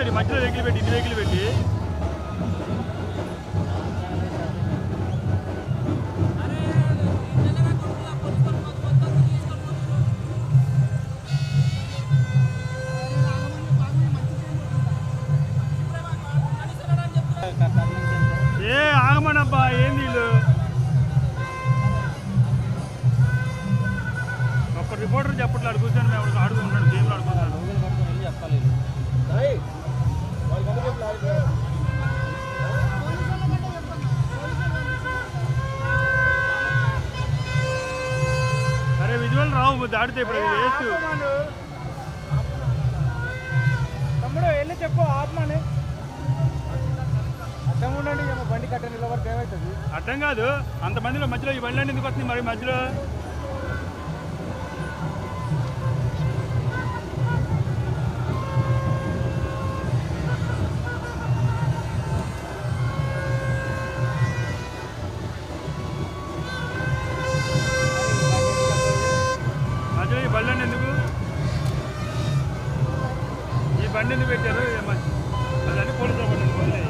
చేస్తాడు మధ్యలో వెహికల్ పెట్టి ఇన్ని వెహికల్ పెట్టి ఏ ఆగమనబ్బా ఏంది వీళ్ళు ఒక్క రిపోర్టర్ చెప్పట్లేదు కూర్చొని మేము ఆడుకుంటున్నాడు గేమ్లు ఆడుకుంటున్నాడు చెప్పాలి అరే విజువల్ రావు దాడితే ఇప్పుడు వేస్ట్ తమ్ముడు వెళ్ళి చెప్పు ఆత్మని అడ్డం ఉండండి బండి కట్ట నిలబడితే ఏమవుతుంది అడ్డం కాదు అంతమందిలో మధ్యలో ఈ బండి ఎందుకు వస్తుంది మరి మధ్యలో మధ్యలో ఈ బండి ఎందుకు ఈ బండి ఎందుకు పెట్టారు అదని పోలీసులు పట్టింది